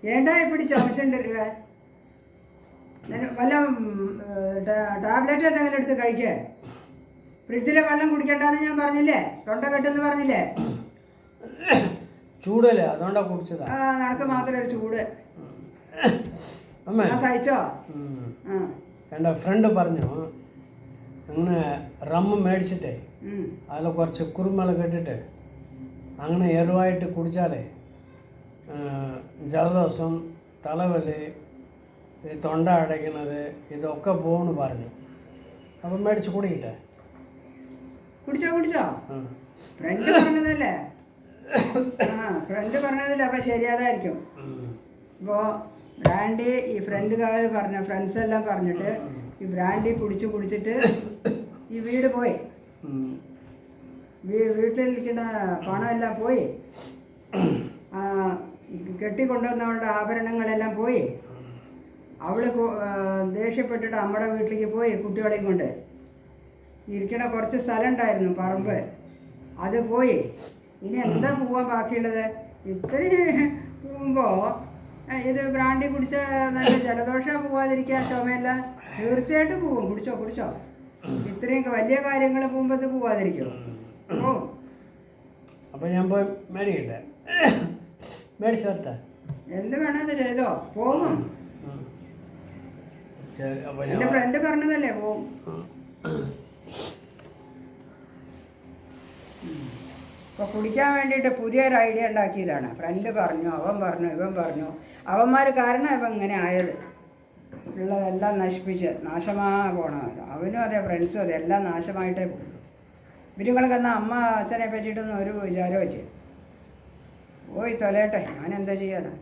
ஏண்டா இப்படி ചുമച്ചുണ്ട് വല്ല ടാബ്ലറ്റ് എന്തെങ്കിലും എടുത്ത് കഴിക്കേ. ഫ്രിഡ്ജിലെ വെള്ളം കുടിക്കണ്ടെന്ന് ഞാൻ പറഞ്ഞില്ലേ, തൊണ്ട കെട്ടെന്ന് പറഞ്ഞില്ലേ. ചൂടല്ലേ, അതുകൊണ്ടാ കുടിച്ചതാ. ആ നടക്ക് മാത്രം ഒരു ചൂട്. അമ്മേ സഹിച്ചോ? എൻ്റെ ഫ്രണ്ട് പറഞ്ഞു അങ്ങനെ റമ്മ് മേടിച്ചിട്ടേ അതിൽ കുറച്ച് കുരുമുളക് ഇട്ടിട്ട് അങ്ങനെ എരിവായിട്ട് കുടിച്ചാലേ ജലദോഷം, തലവലി, ഈ തൊണ്ട അടയ്ക്കുന്നത് ഇതൊക്കെ പോകുമെന്ന് പറഞ്ഞു. അപ്പം മേടിച്ച് കുടിക്കട്ടെ. കുടിച്ചോ? ഫ്രണ്ട് പറഞ്ഞതല്ലേ. ഫ്രണ്ട് പറഞ്ഞതില്ല, അപ്പം ശരിയാതായിരിക്കും. ഇപ്പോൾ ബ്രാൻഡി ഈ ഫ്രണ്ടുകാർ പറഞ്ഞ ഫ്രണ്ട്സ് എല്ലാം പറഞ്ഞിട്ട് ഈ ബ്രാൻഡി കുടിച്ചിട്ട് ഈ വീട് പോയി, വീട്ടിലിരിക്കുന്ന പണമെല്ലാം പോയി, കെട്ടിക്കൊണ്ടുവന്നവളുടെ ആഭരണങ്ങളെല്ലാം പോയി. അവൾ ദേഷ്യപ്പെട്ടിട്ട് നമ്മുടെ വീട്ടിലേക്ക് പോയി. കുട്ടികളെയും കൊണ്ട് ഇരിക്കണ കുറച്ച് സ്ഥലം ഉണ്ടായിരുന്നു, പറമ്പ്, അത് പോയി. ഇനി എന്താ പോവാൻ ബാക്കിയുള്ളത്? ഇത്രയും പോകുമ്പോൾ ഇത് ബ്രാൻഡി കുടിച്ച നല്ല ജലദോഷം പോവാതിരിക്കാൻ, ചുമയല്ല, തീർച്ചയായിട്ടും പോവും. കുടിച്ചോ. ഇത്രയും വലിയ കാര്യങ്ങൾ പോകുമ്പോൾ ഇത് പോവാതിരിക്കും. ഓ അപ്പം ഞാൻ പോയി മേടിക്കട്ടെ, മേടിച്ചു വരട്ടെ. എന്ത് വേണമെന്ന് ചെയ്തോ, പോകും. എൻ്റെ ഫ്രണ്ട് പറഞ്ഞതല്ലേ, പോവും. ഇപ്പോൾ കുടിക്കാൻ വേണ്ടിയിട്ട് പുതിയൊരു ഐഡിയ ഉണ്ടാക്കിയതാണ്. ഫ്രണ്ട് പറഞ്ഞു, അവൻ പറഞ്ഞു, ഇവൻ പറഞ്ഞു. അവന്മാർ കാരണം ഇപ്പം ഇങ്ങനെ ആയത്. ഉള്ളതെല്ലാം നശിപ്പിച്ച് പോകണമല്ലോ. അവനും അതെ, ഫ്രണ്ട്സും അതെ, എല്ലാം നാശമായിട്ടേ പോകും. ഇവരുങ്ങളൊക്കെ എന്നാൽ അമ്മ അച്ഛനെ പറ്റിയിട്ടൊന്നും ഒരു വിചാരവും ഇല്ല. പോയി തൊലയട്ടെ, ഞാനെന്താ ചെയ്യാനാ.